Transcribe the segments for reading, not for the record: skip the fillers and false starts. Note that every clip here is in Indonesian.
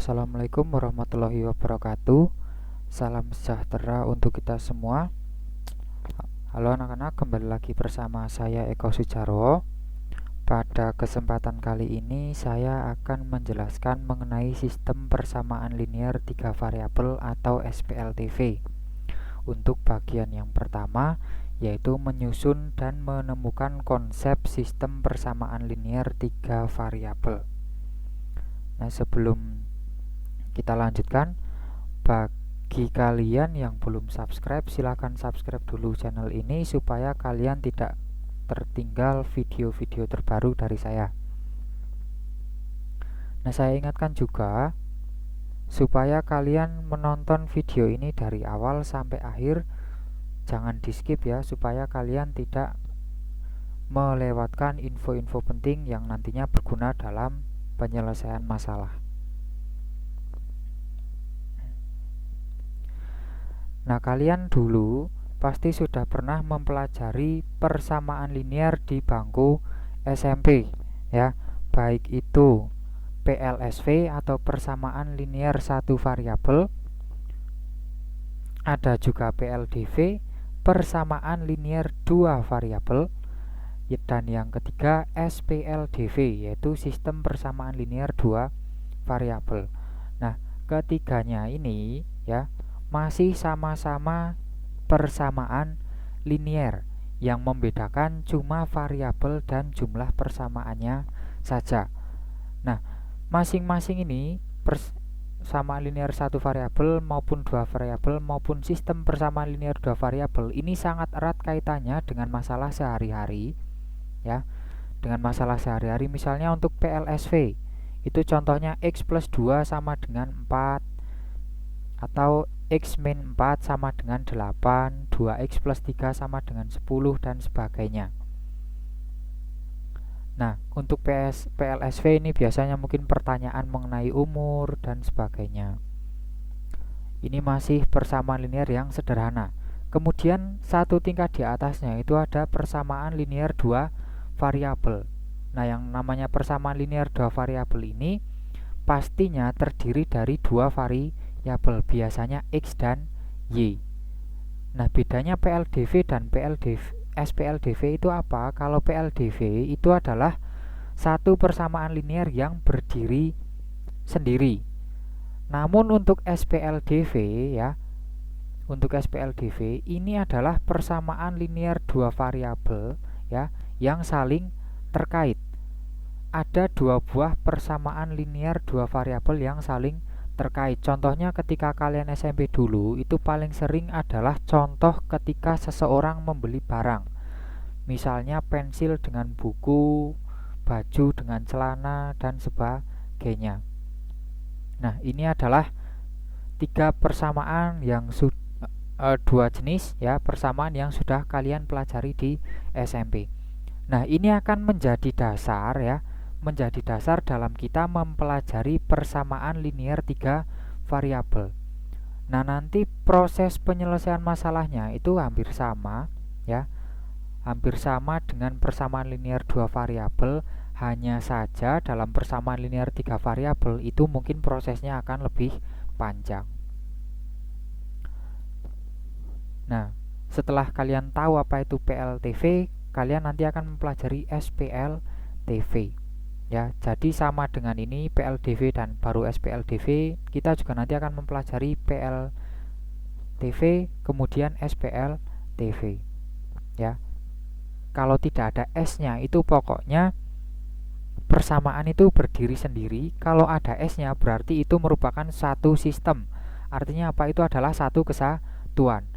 Assalamualaikum warahmatullahi wabarakatuh. Salam sejahtera untuk kita semua. Halo anak-anak, kembali lagi bersama saya Eko Sujarwo. Pada kesempatan kali ini saya akan menjelaskan mengenai sistem persamaan linear 3 variabel atau SPLTV. Untuk bagian yang pertama, yaitu menyusun dan menemukan konsep sistem persamaan linear 3 variabel. Nah, sebelum kita lanjutkan, bagi kalian yang belum subscribe, silahkan subscribe dulu channel ini supaya kalian tidak tertinggal video-video terbaru dari saya. Nah, saya ingatkan juga supaya kalian menonton video ini dari awal sampai akhir, jangan di skip ya, supaya kalian tidak melewatkan info-info penting yang nantinya berguna dalam penyelesaian masalah. Nah, kalian dulu pasti sudah pernah mempelajari persamaan linear di bangku SMP ya, baik itu PLSV atau persamaan linear satu variabel, ada juga PLDV, persamaan linear dua variabel, dan yang ketiga SPLDV, yaitu sistem persamaan linear dua variabel. Nah, ketiganya ini ya masih sama-sama persamaan linear, yang membedakan cuma variabel dan jumlah persamaannya saja. Nah, masing-masing ini persamaan linear satu variabel maupun dua variabel maupun sistem persamaan linear dua variabel ini sangat erat kaitannya dengan masalah sehari-hari ya. Dengan masalah sehari-hari, misalnya untuk PLSV itu contohnya x plus 2 sama dengan 4, atau x min 4 sama dengan 8, 2x plus 3 sama dengan 10, dan sebagainya. Nah, untuk PLSV ini biasanya mungkin pertanyaan mengenai umur dan sebagainya. Ini masih persamaan linear yang sederhana. Kemudian satu tingkat di atasnya itu ada persamaan linear dua variabel. Nah, yang namanya persamaan linear dua variabel ini pastinya terdiri dari dua variabel, biasanya x dan y. Nah, bedanya PLDV dan SPLDV itu apa? Kalau PLDV itu adalah satu persamaan linear yang berdiri sendiri. Namun untuk SPLDV ya, untuk SPLDV ini adalah persamaan linear dua variabel ya yang saling terkait. Ada dua buah persamaan linear dua variabel yang saling terkait. Contohnya ketika kalian SMP dulu itu paling sering adalah contoh ketika seseorang membeli barang, misalnya pensil dengan buku, baju dengan celana, dan sebagainya. Nah, ini adalah tiga persamaan yang dua jenis ya, persamaan yang sudah kalian pelajari di SMP. Nah, ini akan menjadi dasar ya, menjadi dasar dalam kita mempelajari persamaan linear tiga variabel. Nah, nanti proses penyelesaian masalahnya itu hampir sama ya, hampir sama dengan persamaan linear dua variabel, hanya saja dalam persamaan linear tiga variabel itu mungkin prosesnya akan lebih panjang. Nah, setelah kalian tahu apa itu PLTV, kalian nanti akan mempelajari SPLTV ya. Jadi sama dengan ini PLDV dan baru SPLDV, kita juga nanti akan mempelajari PLTV kemudian SPLTV ya. Kalau tidak ada S-nya itu pokoknya persamaan itu berdiri sendiri. Kalau ada S-nya berarti itu merupakan satu sistem. Artinya apa? Itu adalah satu kesatuan.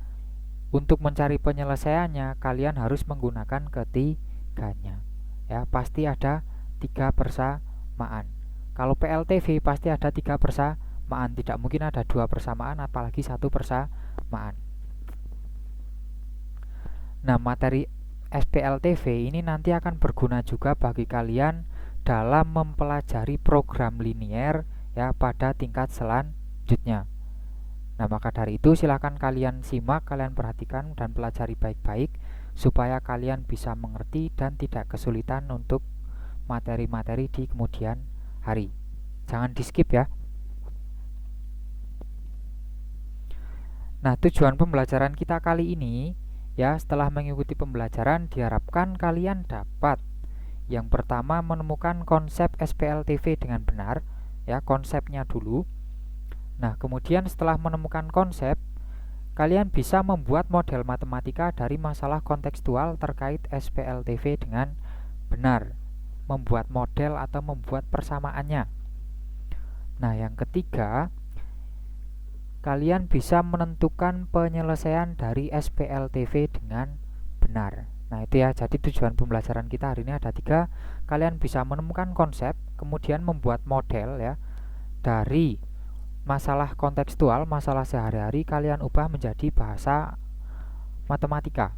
Untuk mencari penyelesaiannya kalian harus menggunakan ketiganya ya. Pasti ada tiga persamaan. Kalau PLTV pasti ada tiga persamaan, tidak mungkin ada dua persamaan apalagi satu persamaan. Nah, materi SPLTV ini nanti akan berguna juga bagi kalian dalam mempelajari program linear ya pada tingkat selanjutnya. Nah, maka dari itu silakan kalian simak, kalian perhatikan dan pelajari baik-baik supaya kalian bisa mengerti dan tidak kesulitan untuk materi-materi di kemudian hari. Jangan di skip ya. Nah, tujuan pembelajaran kita kali ini ya, setelah mengikuti pembelajaran diharapkan kalian dapat yang pertama menemukan konsep SPLTV dengan benar ya, konsepnya dulu. Nah, kemudian setelah menemukan konsep, kalian bisa membuat model matematika dari masalah kontekstual terkait SPLTV dengan benar, membuat model atau membuat persamaannya. Nah, yang ketiga, kalian bisa menentukan penyelesaian dari SPLTV dengan benar. Nah, itu ya, jadi tujuan pembelajaran kita hari ini ada 3. Kalian bisa menemukan konsep, kemudian membuat model ya, dari masalah kontekstual, masalah sehari-hari kalian ubah menjadi bahasa matematika,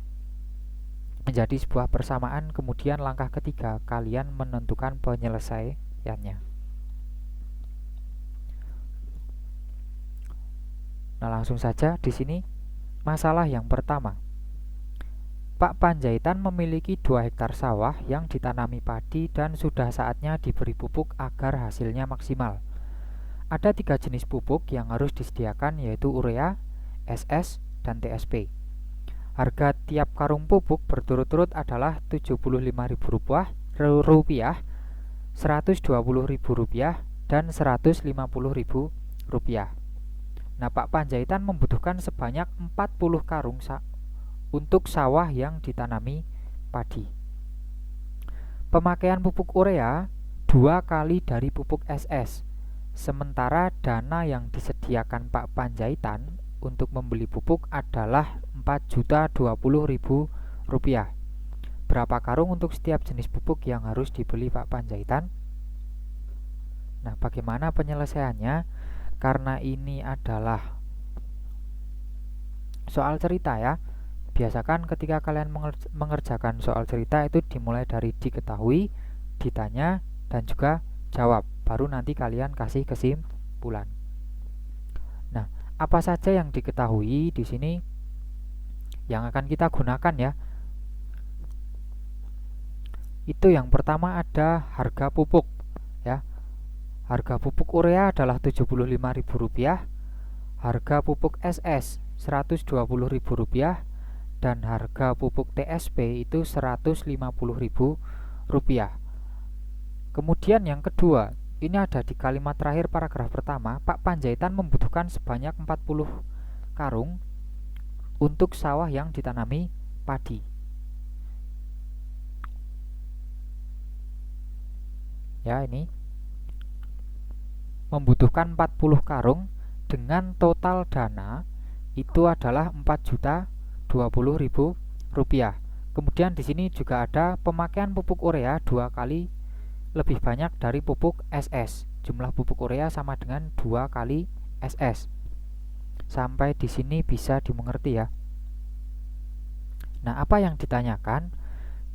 menjadi sebuah persamaan. Kemudian langkah ketiga, kalian menentukan penyelesaiannya. Nah, langsung saja di sini masalah yang pertama. Pak Panjaitan memiliki 2 hektar sawah yang ditanami padi dan sudah saatnya diberi pupuk agar hasilnya maksimal. Ada 3 jenis pupuk yang harus disediakan, yaitu urea, SS, dan TSP. Harga tiap karung pupuk berturut-turut adalah Rp75.000, Rp120.000, dan Rp150.000. Nah, Pak Panjaitan membutuhkan sebanyak 40 karung untuk sawah yang ditanami padi. Pemakaian pupuk urea 2 kali dari pupuk SS. Sementara dana yang disediakan Pak Panjaitan untuk membeli pupuk adalah Rp4.020.000. Berapa karung untuk setiap jenis pupuk yang harus dibeli Pak Panjaitan? Nah, bagaimana penyelesaiannya? Karena ini adalah soal cerita ya. Biasakan ketika kalian mengerjakan soal cerita itu dimulai dari diketahui, ditanya, dan juga jawab. Baru nanti kalian kasih kesimpulan. Nah, apa saja yang diketahui di sini yang akan kita gunakan ya? Itu yang pertama ada harga pupuk ya. Harga pupuk urea adalah Rp75.000, harga pupuk SS Rp120.000, dan harga pupuk TSP itu Rp150.000. Kemudian yang kedua, ini ada di kalimat terakhir paragraf pertama, Pak Panjaitan membutuhkan sebanyak 40 karung untuk sawah yang ditanami padi. Ya, ini membutuhkan 40 karung dengan total dana itu adalah Rp4.020.000. Kemudian di sini juga ada pemakaian pupuk urea 2 kali lebih banyak dari pupuk SS. Jumlah pupuk urea sama dengan 2 kali SS. Sampai di sini bisa dimengerti ya. Nah, apa yang ditanyakan?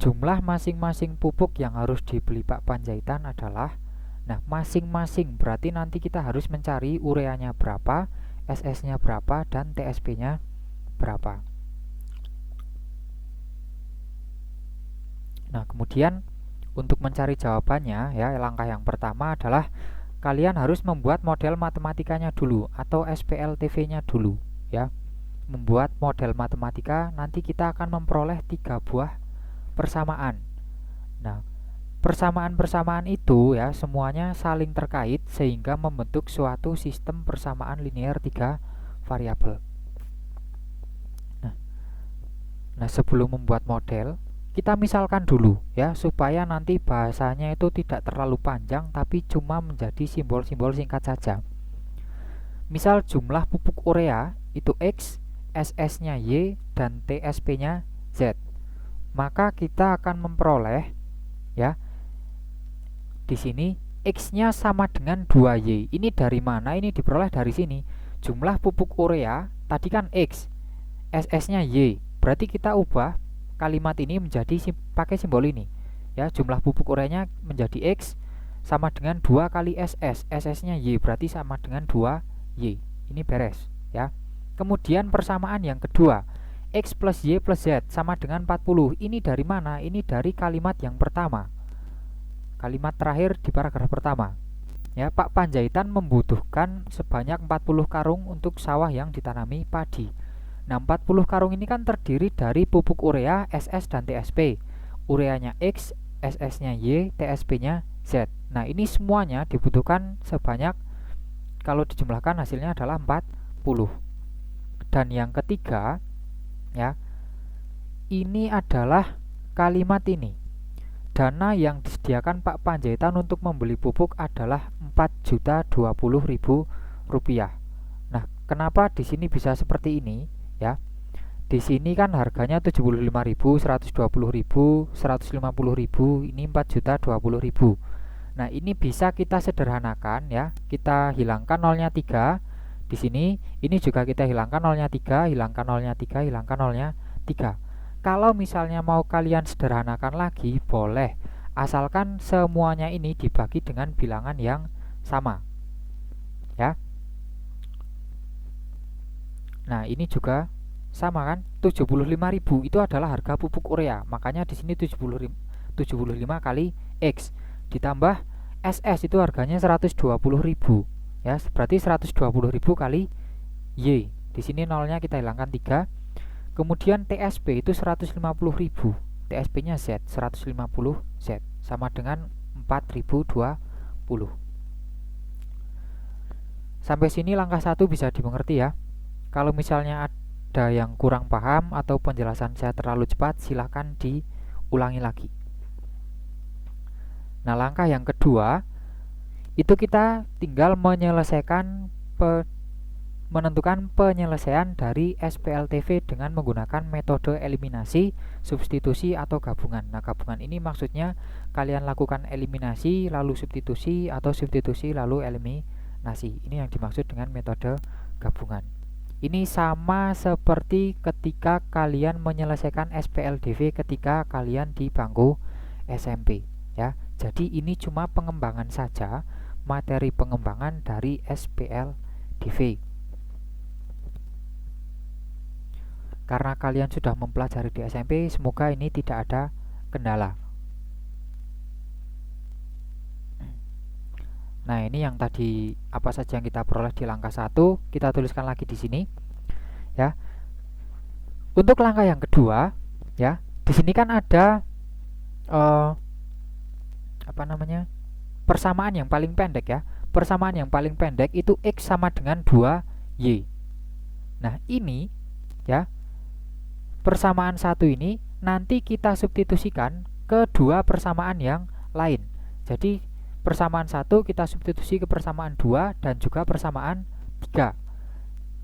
Jumlah masing-masing pupuk yang harus dibeli Pak Panjaitan adalah, nah, masing-masing berarti nanti kita harus mencari ureanya berapa, SS-nya berapa, dan TSP-nya berapa. Nah, kemudian untuk mencari jawabannya ya, langkah yang pertama adalah kalian harus membuat model matematikanya dulu atau SPLTV-nya dulu ya. Membuat model matematika, nanti kita akan memperoleh 3 buah persamaan. Nah, persamaan-persamaan itu ya semuanya saling terkait sehingga membentuk suatu sistem persamaan linear 3 variabel. Nah, sebelum membuat model, kita misalkan dulu ya, supaya nanti bahasanya itu tidak terlalu panjang tapi cuma menjadi simbol-simbol singkat saja. Misal jumlah pupuk urea itu X, SS-nya Y, dan TSP-nya Z. Maka kita akan memperoleh ya, di sini X-nya sama dengan 2Y. Ini dari mana? Ini diperoleh dari sini. Jumlah pupuk urea tadi kan X, SS-nya Y. Berarti kita ubah kalimat ini menjadi pakai simbol ini ya, jumlah pupuk ureanya menjadi X sama dengan 2 kali SS, SS-nya Y, berarti sama dengan 2Y. Ini beres ya. Kemudian persamaan yang kedua, X plus Y plus Z sama dengan 40. Ini dari mana? Ini dari kalimat yang pertama, kalimat terakhir di paragraf pertama ya. Pak Panjaitan membutuhkan sebanyak 40 karung untuk sawah yang ditanami padi. Nah, 40 karung ini kan terdiri dari pupuk urea, SS dan TSP. Ureanya X, SS-nya Y, TSP-nya Z. Nah, ini semuanya dibutuhkan sebanyak, kalau dijumlahkan hasilnya adalah 40. Dan yang ketiga, ya, ini adalah kalimat ini. Dana yang disediakan Pak Panjaitan untuk membeli pupuk adalah Rp4.020.000. Nah, kenapa di sini bisa seperti ini, ya? Di sini kan harganya 75.000, 120.000, 150.000, ini 4.020.000. Nah, ini bisa kita sederhanakan, ya. Kita hilangkan nolnya 3 di sini, ini juga kita hilangkan nolnya 3, hilangkan nolnya 3, hilangkan nolnya 3. Kalau misalnya mau kalian sederhanakan lagi, boleh, asalkan semuanya ini dibagi dengan bilangan yang sama, ya. Nah, ini juga sama kan, 75.000 itu adalah harga pupuk urea, makanya di sini 75 kali X ditambah SS itu harganya 120.000, ya, berarti 120.000 kali Y. Di sini nolnya kita hilangkan 3. Kemudian TSP itu 150.000, TSP-nya Z, 150 Z, sama dengan 4.020. Sampai sini langkah 1 bisa dimengerti, ya. Kalau misalnya ada yang kurang paham atau penjelasan saya terlalu cepat, silahkan diulangi lagi. Nah, langkah yang kedua itu kita tinggal menentukan penyelesaian dari SPLTV dengan menggunakan metode eliminasi, substitusi, atau gabungan. Nah, gabungan ini maksudnya kalian lakukan eliminasi lalu substitusi, atau substitusi lalu eliminasi. Ini yang dimaksud dengan metode gabungan. Ini sama seperti ketika kalian menyelesaikan SPLDV ketika kalian di bangku SMP, ya. Jadi ini cuma pengembangan saja, materi pengembangan dari SPLDV. Karena kalian sudah mempelajari di SMP, semoga ini tidak ada kendala. Nah, ini yang tadi apa saja yang kita peroleh di langkah 1, kita tuliskan lagi di sini, ya. Untuk langkah yang kedua, ya, di sini kan ada persamaan yang paling pendek, ya. Persamaan yang paling pendek itu X sama dengan 2Y. Nah, ini, ya, persamaan 1 ini nanti kita substitusikan ke dua persamaan yang lain. Jadi persamaan 1 kita substitusi ke persamaan 2 dan juga persamaan 3.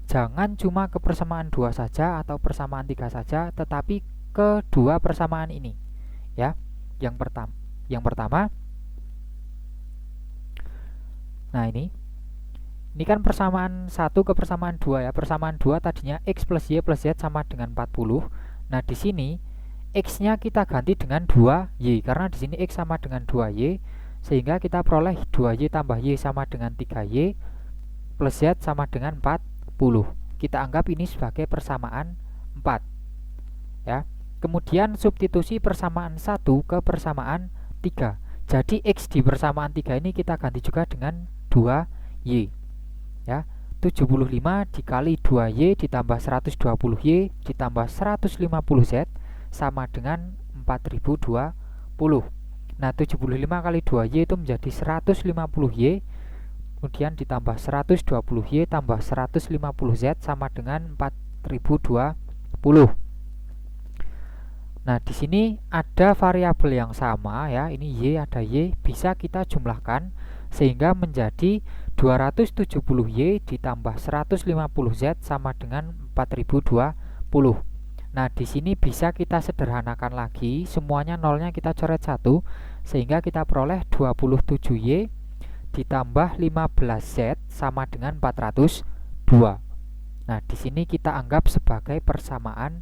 Jangan cuma ke persamaan 2 saja atau persamaan 3 saja, tetapi ke dua persamaan ini, ya. Yang pertama, nah, ini kan persamaan 1 ke persamaan 2, ya. Persamaan 2 tadinya X plus Y plus Z sama dengan 40. Nah, di sini X-nya kita ganti dengan 2Y, karena di sini X sama dengan 2Y, sehingga kita peroleh 2Y tambah Y sama dengan 3Y plus Z sama dengan 40. Kita anggap ini sebagai persamaan 4, ya. Kemudian substitusi persamaan 1 ke persamaan 3. Jadi X di persamaan 3 ini kita ganti juga dengan 2Y, ya. 75 dikali 2Y ditambah 120Y ditambah 150Z sama dengan 4020. Nah, 75 kali 2Y itu menjadi 150Y, kemudian ditambah 120Y tambah 150Z sama dengan 4020. Nah, di sini ada variabel yang sama, ya. Ini Y, ada Y, bisa kita jumlahkan sehingga menjadi 270Y ditambah 150Z sama dengan 4020. Nah, di sini bisa kita sederhanakan lagi, semuanya nolnya kita coret 1, sehingga kita peroleh 27Y ditambah 15Z sama dengan 402. Nah, di sini kita anggap sebagai persamaan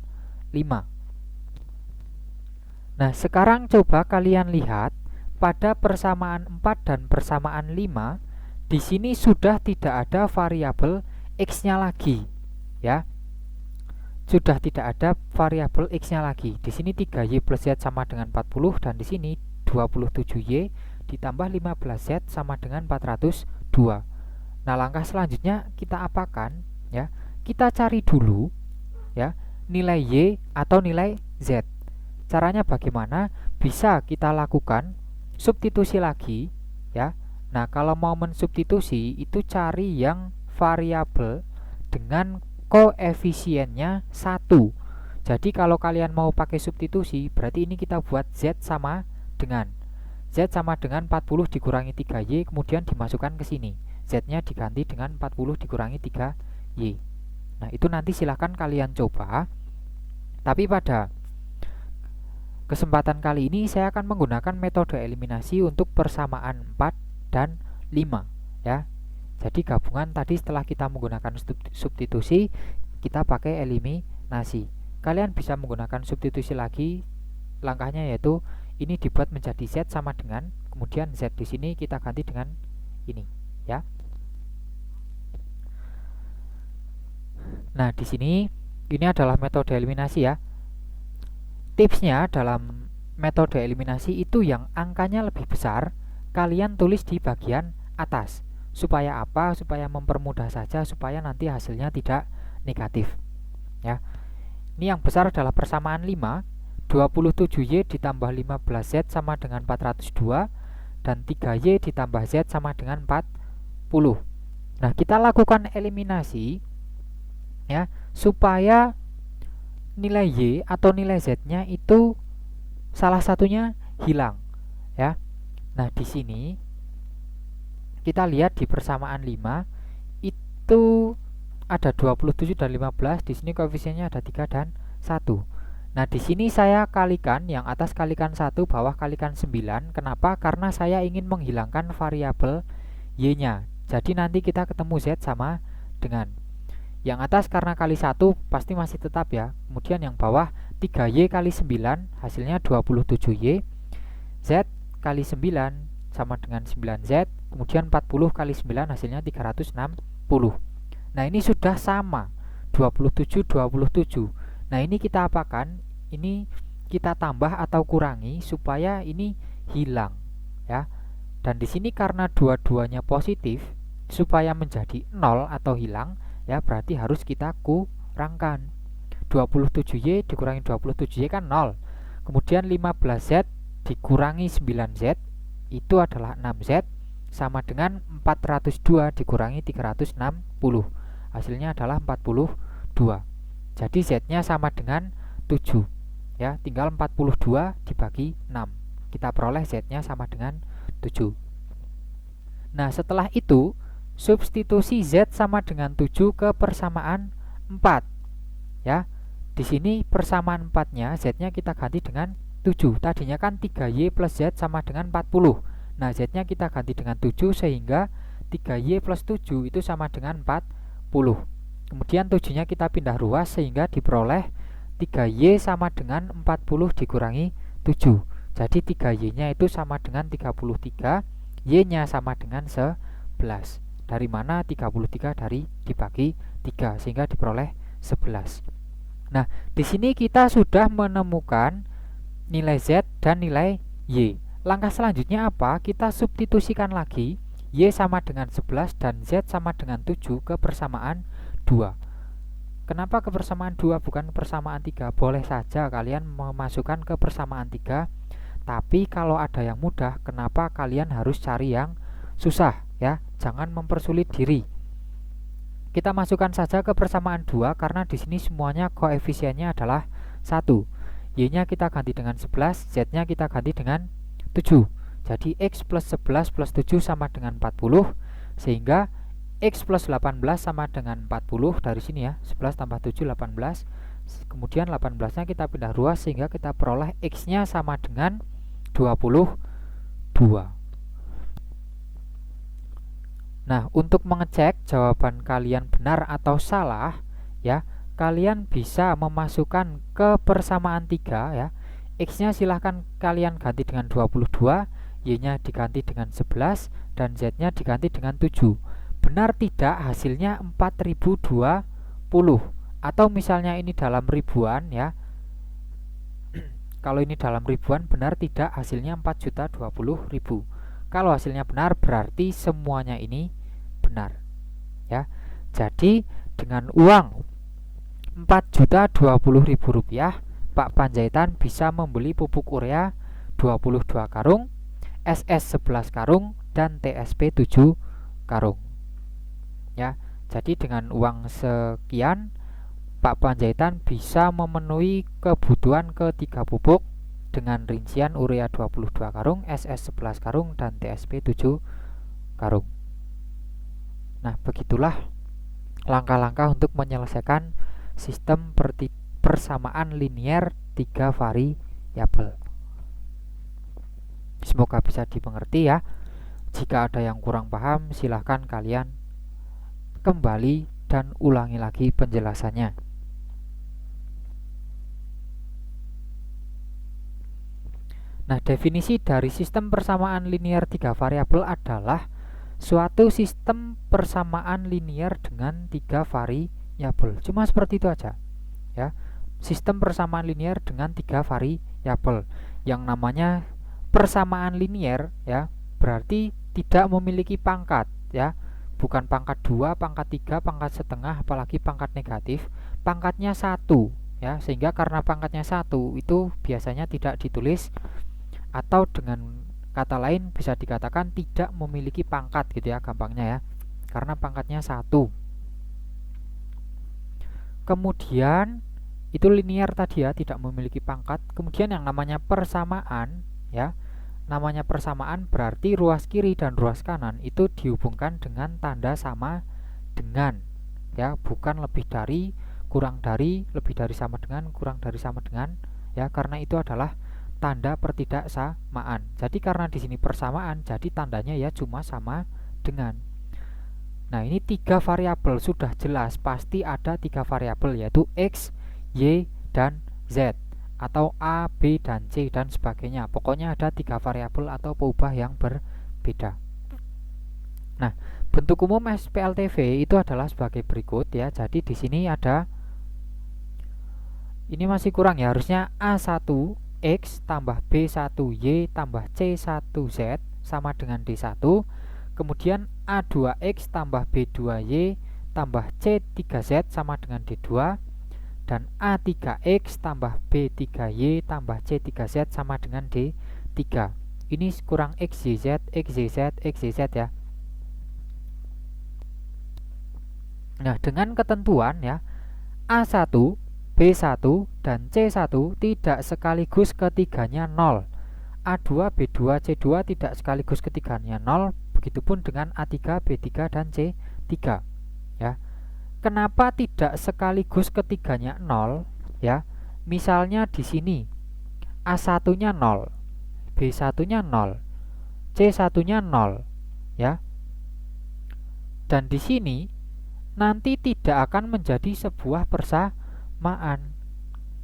5. Nah, sekarang coba kalian lihat pada persamaan 4 dan persamaan 5, di sini sudah tidak ada variabel X-nya lagi, ya. Sudah tidak ada variabel X-nya lagi. Di sini 3Y plus Z sama dengan 40 dan di sini 27Y ditambah 15Z sama dengan 402. Nah, langkah selanjutnya kita apakan, ya? Kita cari dulu ya, nilai Y atau nilai Z. Caranya bagaimana? Bisa kita lakukan substitusi lagi ya. Nah, kalau mau mensubstitusi itu cari yang variabel dengan koefisiennya 1. Jadi kalau kalian mau pakai substitusi, berarti ini kita buat Z sama dengan 40 dikurangi 3Y, kemudian dimasukkan ke sini. Z-nya diganti dengan 40 dikurangi 3Y. Nah, itu nanti silahkan kalian coba. Tapi pada kesempatan kali ini saya akan menggunakan metode eliminasi untuk persamaan 4 dan 5 ya. Jadi gabungan tadi setelah kita menggunakan substitusi, kita pakai eliminasi. Kalian bisa menggunakan substitusi lagi. Langkahnya yaitu ini dibuat menjadi Z sama dengan, kemudian Z di sini kita ganti dengan ini ya. Nah, di sini ini adalah metode eliminasi ya. Tipsnya dalam metode eliminasi itu yang angkanya lebih besar, kalian tulis di bagian atas. Supaya apa? Supaya mempermudah saja, supaya nanti hasilnya tidak negatif ya. Ini yang besar adalah persamaan 5, 27Y ditambah 15Z sama dengan 402, dan 3Y ditambah Z sama dengan 40. Nah, kita lakukan eliminasi ya, supaya nilai Y atau nilai Z-nya itu salah satunya hilang ya. Nah, di sini kita lihat di persamaan 5 itu ada 27 dan 15, di sini koefisiennya ada 3 dan 1. Nah, di sini saya kalikan, yang atas kalikan 1, bawah kalikan 9. Kenapa? Karena saya ingin menghilangkan variabel Y-nya. Jadi nanti kita ketemu Z sama dengan yang atas karena kali 1 pasti masih tetap ya. Kemudian yang bawah 3Y kali 9 hasilnya 27Y. Z kali 9 sama dengan 9Z. Kemudian 40 kali 9 hasilnya 360. Nah, ini sudah sama 27, 27. Nah, ini kita apakan? Ini kita tambah atau kurangi supaya ini hilang ya. Dan di sini karena dua-duanya positif, supaya menjadi 0 atau hilang ya, berarti harus kita kurangkan. 27Y dikurangi 27Y kan 0. Kemudian 15Z dikurangi 9Z itu adalah 6Z sama dengan 402 dikurangi 360. Hasilnya adalah 42. Jadi Z-nya sama dengan 7 ya, tinggal 42 dibagi 6. Kita peroleh Z-nya sama dengan 7. Nah, setelah itu substitusi Z sama dengan 7 ke persamaan 4 ya. Di sini persamaan 4-nya Z-nya kita ganti dengan 7. Tadinya kan 3Y plus Z sama dengan 40. Nah, Z-nya kita ganti dengan 7 sehingga 3Y plus 7 itu sama dengan 40. Kemudian 7-nya kita pindah ruas sehingga diperoleh 3Y sama dengan 40 dikurangi 7. Jadi 3Y-nya itu sama dengan 33, Y-nya sama dengan 11. Dari mana 33 dari dibagi 3 sehingga diperoleh 11. Nah, di sini kita sudah menemukan nilai Z dan nilai Y. Langkah selanjutnya apa? Kita substitusikan lagi Y sama dengan 11 dan Z sama dengan 7 ke persamaan 2. Kenapa ke persamaan 2 bukan persamaan 3? Boleh saja kalian memasukkan ke persamaan 3, tapi kalau ada yang mudah, kenapa kalian harus cari yang susah ya? Jangan mempersulit diri. Kita masukkan saja ke persamaan 2 karena di sini semuanya koefisiennya adalah 1. Y-nya kita ganti dengan 11, Z-nya kita ganti dengan 7. Jadi X plus 11 plus 7 sama dengan 40, sehingga X plus 18 sama dengan 40 dari sini ya. 11 tambah 7, 18. Kemudian 18-nya kita pindah ruas sehingga kita peroleh X-nya sama dengan 22. Nah, untuk mengecek jawaban kalian benar atau salah ya, kalian bisa memasukkan ke persamaan 3 ya. X-nya silahkan kalian ganti dengan 22, Y-nya diganti dengan 11, dan Z-nya diganti dengan 7. Benar tidak hasilnya 4020. Atau misalnya ini dalam ribuan ya. Kalau ini dalam ribuan, benar tidak hasilnya 4.020.000. Kalau hasilnya benar berarti semuanya ini benar ya. Jadi dengan uang Rp4.020.000, Pak Panjaitan bisa membeli pupuk urea 22 karung, SS 11 karung, dan TSP 7 karung. Ya, jadi dengan uang sekian Pak Panjaitan bisa memenuhi kebutuhan ketiga pupuk dengan rincian urea 22 karung, SS 11 karung, dan TSP 7 karung. Nah, begitulah langkah-langkah untuk menyelesaikan sistem persamaan linier 3 variabel. Semoga bisa dimengerti ya. Jika ada yang kurang paham, silahkan kalian kembali dan ulangi lagi penjelasannya. Nah, definisi dari sistem persamaan linier 3 variabel adalah suatu sistem persamaan linier dengan 3 variabel. Cuma seperti itu aja. Ya. Sistem persamaan linier dengan 3 variabel. Yang namanya persamaan linier ya, berarti tidak memiliki pangkat ya. Bukan pangkat 2, pangkat 3, pangkat setengah, apalagi pangkat negatif. Pangkatnya 1 ya, sehingga karena pangkatnya 1 itu biasanya tidak ditulis, atau dengan kata lain bisa dikatakan tidak memiliki pangkat gitu ya, gampangnya ya, karena pangkatnya 1. Kemudian itu linier tadi ya, tidak memiliki pangkat. Kemudian yang namanya persamaan ya, namanya persamaan berarti ruas kiri dan ruas kanan itu dihubungkan dengan tanda sama dengan ya, bukan lebih dari, kurang dari, lebih dari, sama dengan, kurang dari, sama dengan ya, karena itu adalah tanda pertidaksamaan. Jadi karena di sini persamaan, jadi tandanya ya cuma sama dengan. Nah, ini 3 variabel sudah jelas, pasti ada 3 variabel, yaitu X, Y, dan Z, atau A, B, dan C, dan sebagainya. Pokoknya ada 3 variabel atau peubah yang berbeda. Nah, bentuk umum SPLTV itu adalah sebagai berikut ya. Jadi di sini ada, ini masih kurang ya, harusnya A1 X tambah B1Y tambah C1Z sama dengan D1. Kemudian A2X tambah B2Y tambah C3Z sama dengan D2. Dan A3X tambah B3Y tambah C3Z sama dengan D3. Ini kurang XYZ, XYZ, XYZ ya. Nah, dengan ketentuan ya, A1, B1, dan C1 tidak sekaligus ketiganya 0. A2, B2, C2 tidak sekaligus ketiganya 0. Begitupun dengan A3, B3, dan C3 ya. Kenapa tidak sekaligus ketiganya 0 ya? Misalnya di sini A1-nya 0, B1-nya 0, C1-nya 0 ya. Dan di sini nanti tidak akan menjadi sebuah persamaan.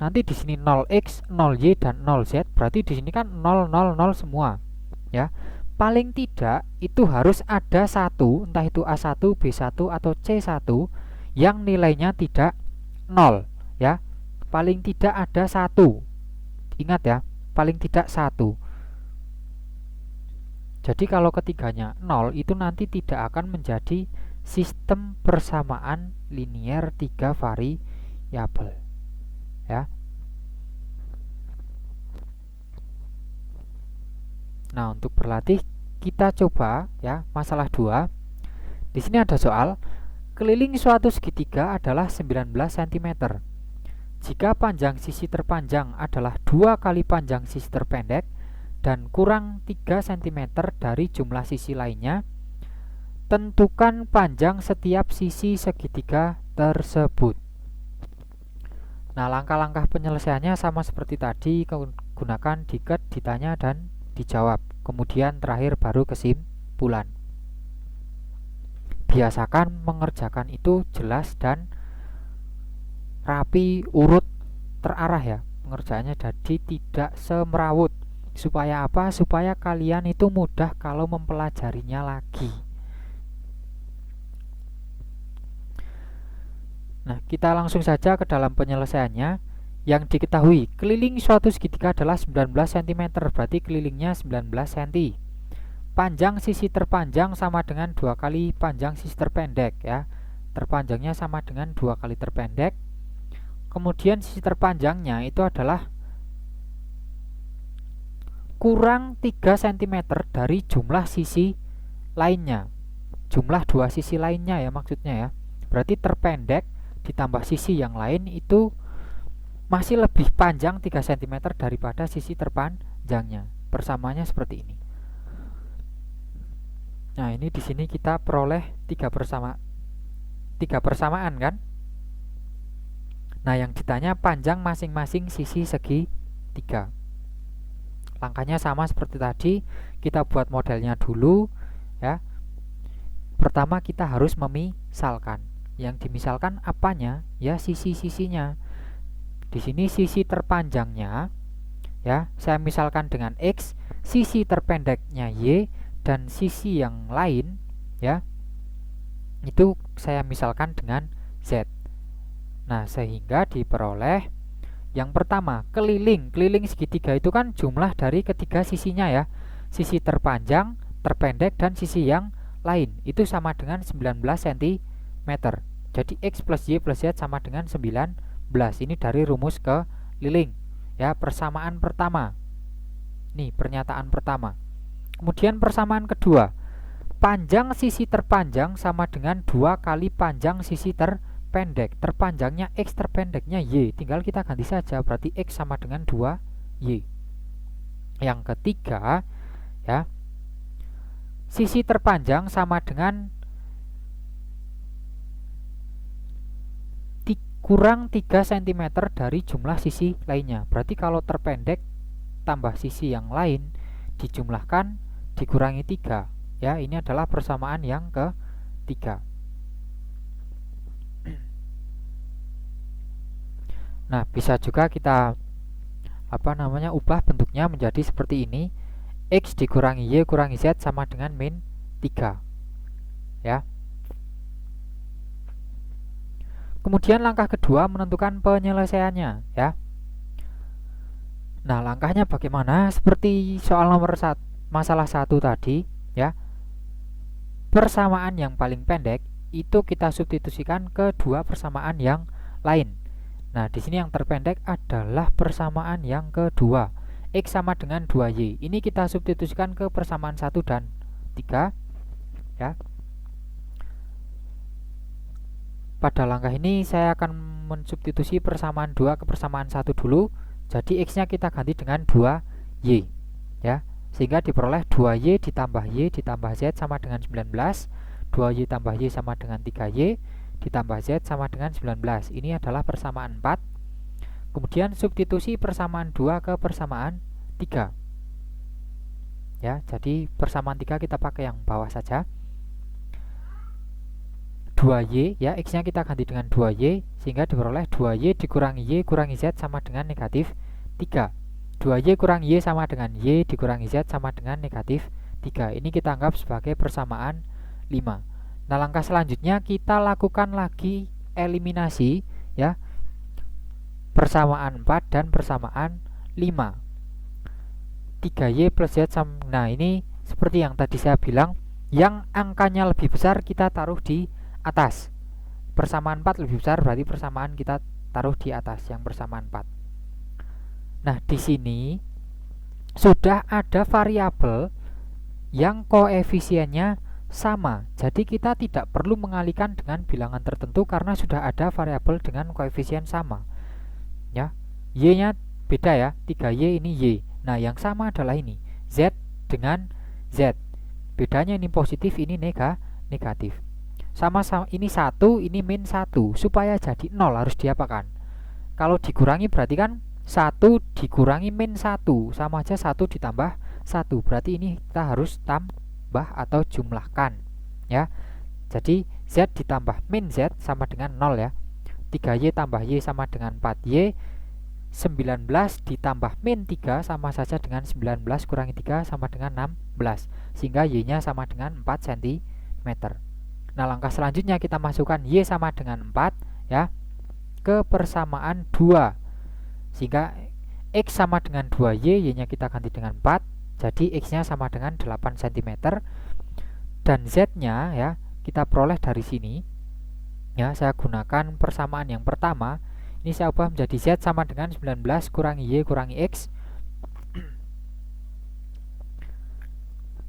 Nanti di sini 0x, 0y, dan 0z, berarti di sini kan 0, 0, 0 semua ya. Paling tidak itu harus ada satu, entah itu A1, B1, atau C1 yang nilainya tidak 0 ya. Paling tidak ada satu. Ingat ya, paling tidak satu. Jadi kalau ketiganya 0 itu nanti tidak akan menjadi sistem persamaan linier 3 variabel ya. Nah, untuk berlatih kita coba ya, masalah 2. Di sini ada soal, keliling suatu segitiga adalah 19 cm. Jika panjang sisi terpanjang adalah 2 kali panjang sisi terpendek dan kurang 3 cm dari jumlah sisi lainnya, tentukan panjang setiap sisi segitiga tersebut. Nah, langkah-langkah penyelesaiannya sama seperti tadi, gunakan diket, ditanya, dan dijawab. Kemudian terakhir baru kesimpulan. Biasakan mengerjakan itu jelas dan rapi, urut, terarah ya pengerjaannya, jadi tidak semerawut. Supaya apa? Supaya kalian itu mudah kalau mempelajarinya lagi. Nah, kita langsung saja ke dalam penyelesaiannya. Yang diketahui, keliling suatu segitiga adalah 19 cm, berarti kelilingnya 19 cm. Panjang sisi terpanjang sama dengan 2 kali panjang sisi terpendek ya. Terpanjangnya sama dengan 2 kali terpendek. Kemudian sisi terpanjangnya itu adalah kurang 3 cm dari jumlah sisi lainnya. Jumlah dua sisi lainnya ya maksudnya ya. Berarti terpendek ditambah sisi yang lain itu masih lebih panjang 3 cm daripada sisi terpanjangnya. Persamaannya seperti ini. Nah, ini di sini kita peroleh tiga persamaan kan? Nah, yang ditanya panjang masing-masing sisi segi 3. Langkahnya sama seperti tadi, kita buat modelnya dulu ya. Pertama kita harus memisalkan. Yang dimisalkan apanya? Ya sisi-sisinya. Di sini sisi terpanjangnya ya, saya misalkan dengan X, sisi terpendeknya Y, dan sisi yang lain ya, itu saya misalkan dengan Z. Nah, sehingga diperoleh yang pertama, keliling segitiga itu kan jumlah dari ketiga sisinya ya. Sisi terpanjang, terpendek, dan sisi yang lain itu sama dengan 19 cm. Jadi X plus Y plus Z sama dengan 19. Ini dari rumus keliling ya, persamaan pertama. Nih, pernyataan pertama. Kemudian persamaan kedua, panjang sisi terpanjang sama dengan 2 kali panjang sisi terpendek. Terpanjangnya X, terpendeknya Y, tinggal kita ganti saja, berarti X sama dengan 2Y. Yang ketiga ya, sisi terpanjang sama dengan kurang 3 cm dari jumlah sisi lainnya. Berarti kalau terpendek tambah sisi yang lain dijumlahkan dikurangi 3 ya. Ini adalah persamaan yang ketiga. Nah, bisa juga kita ubah bentuknya menjadi seperti ini. X dikurangi Y kurangi Z sama dengan min 3 ya. Kemudian langkah kedua, menentukan penyelesaiannya ya. Nah, langkahnya bagaimana? Seperti soal nomor masalah 1 tadi ya. Persamaan yang paling pendek itu kita substitusikan ke dua persamaan yang lain. Nah, di sini yang terpendek adalah persamaan yang kedua. X sama dengan 2Y. Ini kita substitusikan ke persamaan 1 dan 3 ya. Pada langkah ini saya akan mensubstitusi persamaan 2 ke persamaan 1 dulu. Jadi X-nya kita ganti dengan 2Y ya. Sehingga diperoleh 2Y ditambah Y ditambah Z sama dengan 19. 2Y tambah Y sama dengan 3Y ditambah Z sama dengan 19. Ini adalah persamaan 4. Kemudian substitusi persamaan 2 ke persamaan 3 ya. Jadi persamaan 3 kita pakai yang bawah saja. 2Y ya, X-nya kita ganti dengan 2Y sehingga diperoleh 2Y dikurangi Y kurangi Z sama dengan negatif 3. 2Y kurang Y sama dengan Y dikurangi Z sama dengan negatif 3. Ini kita anggap sebagai persamaan 5. Nah, langkah selanjutnya kita lakukan lagi eliminasi ya, persamaan 4 dan persamaan 5. 3Y plus Z sama, nah ini seperti yang tadi saya bilang, yang angkanya lebih besar kita taruh di atas. Persamaan 4 lebih besar, berarti persamaan kita taruh di atas yang persamaan 4. Nah, di sini sudah ada variabel yang koefisiennya sama. Jadi kita tidak perlu mengalihkan dengan bilangan tertentu karena sudah ada variabel dengan koefisien sama. Ya, Y-nya beda ya, 3Y ini Y. Nah, yang sama adalah ini, Z dengan Z. Bedanya ini positif, ini negatif. Sama-sama ini 1, ini min 1. Supaya jadi 0 harus diapakan? Kalau dikurangi berarti kan 1 dikurangi min 1 sama aja 1 ditambah 1. Berarti ini kita harus tambah atau jumlahkan ya. Jadi Z ditambah min Z sama dengan 0 ya. 3Y tambah Y sama dengan 4Y. 19 ditambah min 3 sama saja dengan 19 kurangi 3 sama dengan 16. Sehingga Y-nya sama dengan 4 cm. Nah, langkah selanjutnya kita masukkan Y sama dengan 4 ya ke persamaan 2. Sehingga X sama dengan 2Y, Y-nya kita ganti dengan 4. Jadi X-nya sama dengan 8 cm. Dan Z-nya ya kita peroleh dari sini. Ya, saya gunakan persamaan yang pertama. Ini saya ubah menjadi Z sama dengan 19 kurangi Y kurangi X,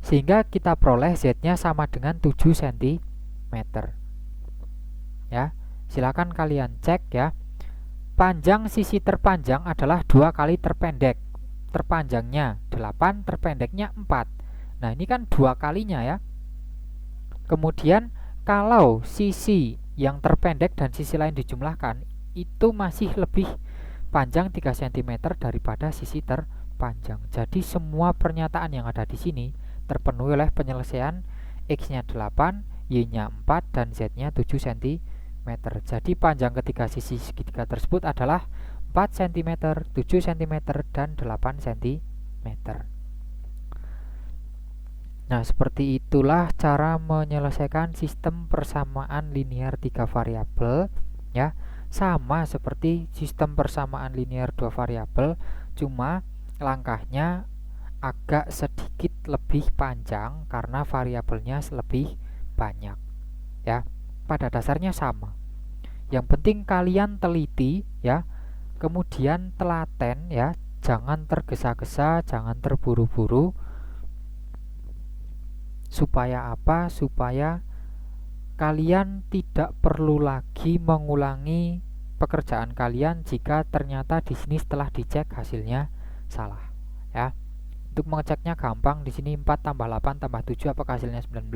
sehingga kita peroleh Z-nya sama dengan 7 cm. Ya, silakan kalian cek ya. Panjang sisi terpanjang adalah 2 kali terpendek. Terpanjangnya 8, terpendeknya 4. Nah, ini kan 2 kalinya ya. Kemudian kalau sisi yang terpendek dan sisi lain dijumlahkan, itu masih lebih panjang 3 cm daripada sisi terpanjang. Jadi semua pernyataan yang ada di sini terpenuhi oleh penyelesaian X-nya 8, Y-nya 4, dan Z-nya 7 cm. Jadi panjang ketiga sisi segitiga tersebut adalah 4 cm, 7 cm, dan 8 cm. Nah, seperti itulah cara menyelesaikan sistem persamaan linear 3 variabel ya. Sama seperti sistem persamaan linear 2 variabel, cuma langkahnya agak sedikit lebih panjang karena variabelnya lebih banyak ya. Pada dasarnya sama. Yang penting kalian teliti ya, kemudian telaten ya, jangan tergesa-gesa, jangan terburu-buru. Supaya apa? Supaya kalian tidak perlu lagi mengulangi pekerjaan kalian jika ternyata di sini setelah dicek hasilnya salah ya. Untuk mengeceknya gampang, di sini 4 tambah 8 tambah 7 apakah hasilnya 19?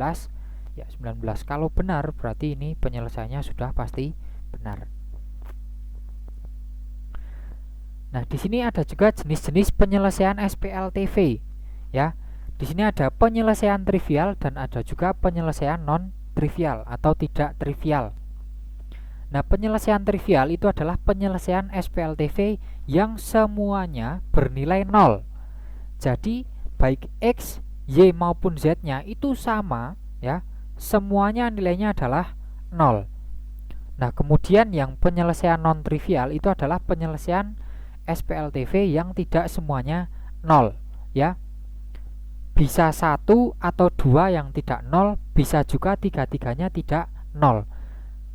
Ya, 19. Kalau benar berarti ini penyelesaiannya sudah pasti benar. Nah, di sini ada juga jenis-jenis penyelesaian SPLTV ya. Di sini ada penyelesaian trivial dan ada juga penyelesaian non trivial atau tidak trivial. Nah, penyelesaian trivial itu adalah penyelesaian SPLTV yang semuanya bernilai 0. Jadi baik X, Y maupun Z-nya itu sama ya. Semuanya nilainya adalah 0. Nah, kemudian yang penyelesaian non trivial itu adalah penyelesaian SPLTV yang tidak semuanya 0 ya. Bisa 1 atau 2 yang tidak 0, bisa juga 3-tiganya tidak 0.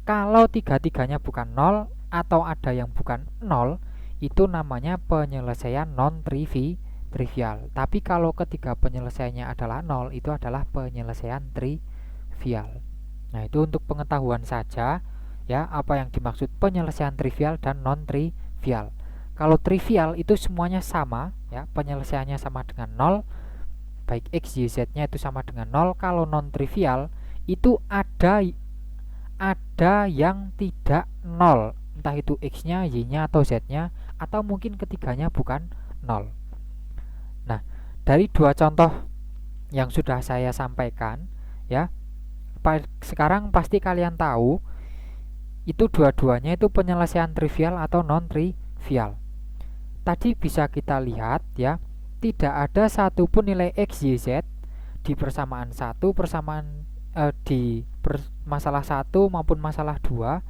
Kalau 3-tiganya bukan 0 atau ada yang bukan 0, itu namanya penyelesaian non trivial. Tapi kalau ketiga penyelesaiannya adalah 0, itu adalah penyelesaian trivial. Nah, itu untuk pengetahuan saja ya, apa yang dimaksud penyelesaian trivial dan non trivial. Kalau trivial itu semuanya sama ya, penyelesaiannya sama dengan 0, baik X, Y, Z-nya itu sama dengan 0. Kalau non trivial itu ada yang tidak 0, entah itu X-nya, Y-nya, atau Z-nya, atau mungkin ketiganya bukan 0. Nah, dari dua contoh yang sudah saya sampaikan ya, sekarang pasti kalian tahu itu dua-duanya itu penyelesaian trivial atau non trivial. Tadi bisa kita lihat ya, tidak ada satupun nilai X, Y, Z di persamaan 1, di masalah 1 maupun masalah 2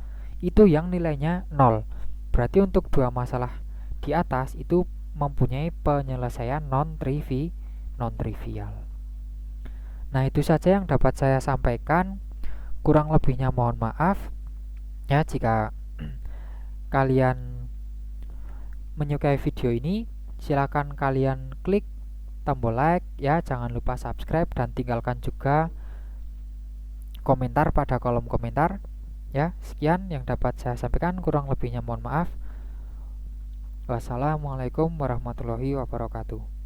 itu yang nilainya 0. Berarti untuk dua masalah di atas itu mempunyai penyelesaian non trivial. Nah, itu saja yang dapat saya sampaikan. Kurang lebihnya mohon maaf ya. Jika kalian menyukai video ini, silakan kalian klik tombol like ya, jangan lupa subscribe dan tinggalkan juga komentar pada kolom komentar ya. Sekian yang dapat saya sampaikan, kurang lebihnya mohon maaf. Wassalamualaikum warahmatullahi wabarakatuh.